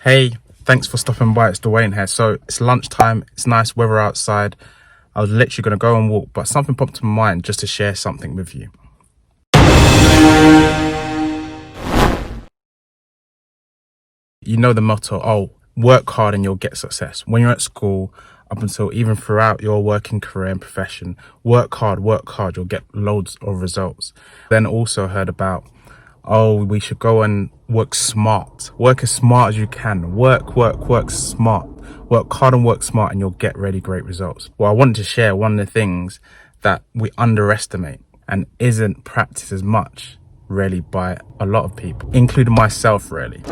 Hey, thanks for stopping by. It's Dwayne here. So it's lunchtime, it's nice weather outside. I was literally going to go and walk, but something popped to my mind just to share something with you. You know the motto, work hard and you'll get success. When you're at school, up until even throughout your working career and profession, work hard, you'll get loads of results. Then also heard about, we should go and work smart. Work as smart as you can. Work smart. Work hard and work smart and you'll get really great results. Well, I wanted to share one of the things that we underestimate and isn't practiced as much really by a lot of people, including myself really.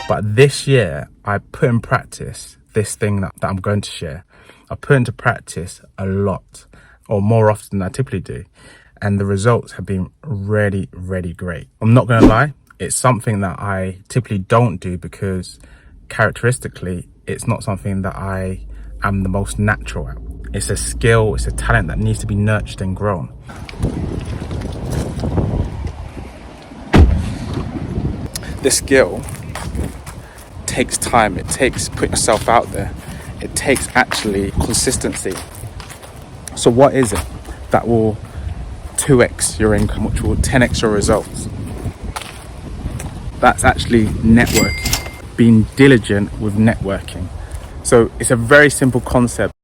But this year, I put in practice this thing that I'm going to share. I put into practice a lot, or more often than I typically do. And the results have been really, really great. I'm not going to lie, it's something that I typically don't do because characteristically, it's not something that I am the most natural at. It's a skill, it's a talent that needs to be nurtured and grown. This skill takes time, it takes putting yourself out there, it takes actually consistency. So what is it that will 2x your income, which will 10x your results? That's actually networking, being diligent with networking. So it's a very simple concept,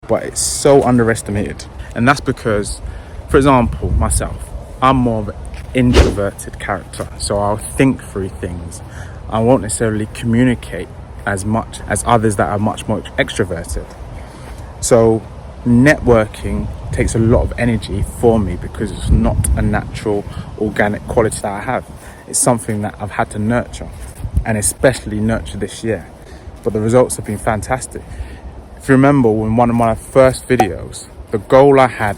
but it's so underestimated. And that's because, for example, myself, I'm more of an introverted character. So I'll think through things. I won't necessarily communicate as much as others that are much more extroverted. So networking takes a lot of energy for me because it's not a natural organic quality that I have. It's something that I've had to nurture, and especially nurture this year. But the results have been fantastic. If you remember, in one of my first videos, the goal I had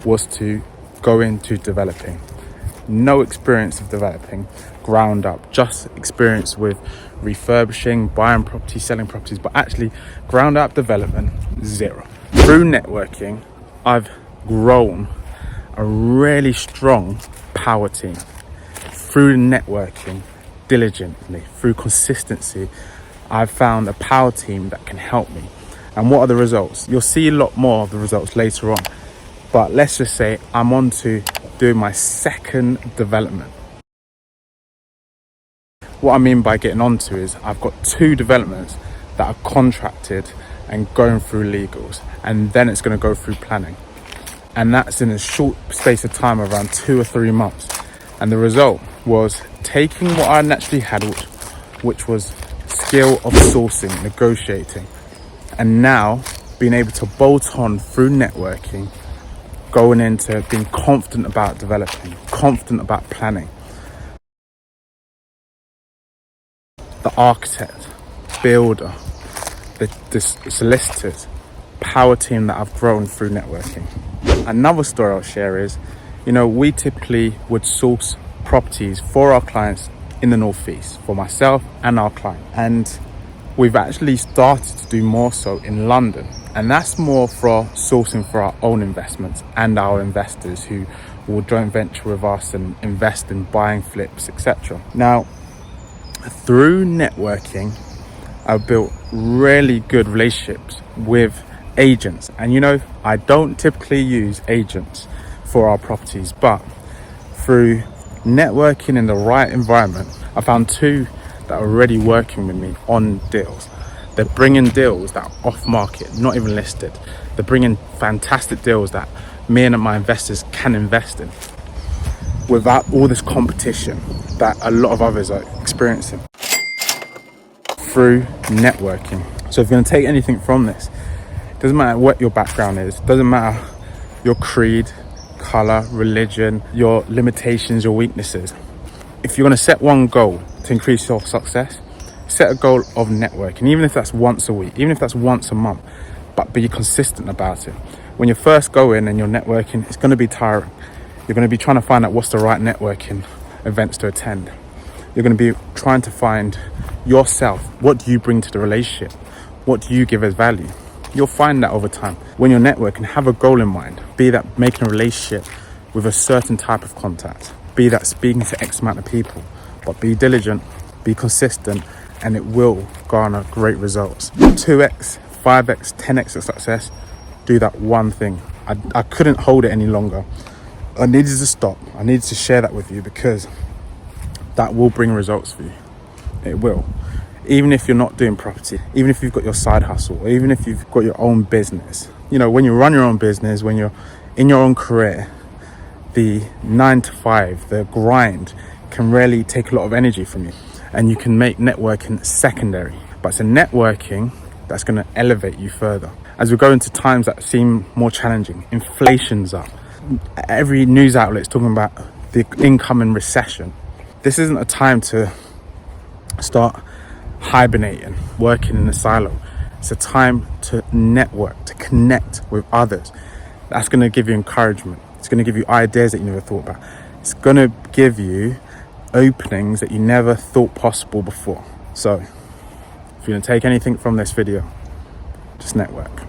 was to go into developing. No experience of developing ground up, just experience with refurbishing, buying properties, selling properties, but actually ground up development, zero. Through networking, I've grown a really strong power team. Through networking, diligently, through consistency, I've found a power team that can help me. And what are the results? You'll see a lot more of the results later on. But let's just say I'm on to doing my second development. What I mean by getting onto is I've got 2 developments that are contracted and going through legals, and then it's going to go through planning. And that's in a short space of time, around 2 or 3 months. And the result was taking what I naturally had, which was skill of sourcing, negotiating, and now being able to bolt on through networking, going into being confident about developing, confident about planning. The architect, builder, the solicitors, power team that I've grown through networking. Another story I'll share is, we typically would source properties for our clients in the Northeast, for myself and our client. And we've actually started to do more so in London. And that's more for sourcing for our own investments and our investors who will joint venture with us and invest in buying flips, etc. Now, through networking, I've built really good relationships with agents. And I don't typically use agents for our properties, but through networking in the right environment, I found 2 that are already working with me on deals. They're bringing deals that are off market, not even listed. They're bringing fantastic deals that me and my investors can invest in without all this competition that a lot of others are experiencing through networking. So if you're going to take anything from this, it doesn't matter what your background is, it doesn't matter your creed, color, religion, your limitations, your weaknesses. If you're going to set one goal to increase your success, set a goal of networking, even if that's once a week, even if that's once a month, but be consistent about it. When you first go in and you're networking, it's going to be tiring. You're going to be trying to find out what's the right networking events to attend. You're going to be trying to find yourself. What do you bring to the relationship? What do you give as value? You'll find that over time. When you're networking, have a goal in mind. Be that making a relationship with a certain type of contact. Be that speaking to X amount of people. But be diligent, be consistent, and it will garner great results. 2x, 5x, 10x of success. Do that one thing. I couldn't hold it any longer. I needed to stop. I needed to share that with you because that will bring results for you. It will. Even if you're not doing property, even if you've got your side hustle, or even if you've got your own business. You know, when you run your own business, when you're in your own career, the 9 to 5, the grind can really take a lot of energy from you, and you can make networking secondary. But it's a networking that's going to elevate you further. As we go into times that seem more challenging, inflation's up. Every news outlet is talking about the incoming recession. This isn't a time to start hibernating, working in a silo. It's a time to network, to connect with others. That's going to give you encouragement. It's going to give you ideas that you never thought about. It's going to give you openings that you never thought possible before. So if you're going to take anything from this video, just network.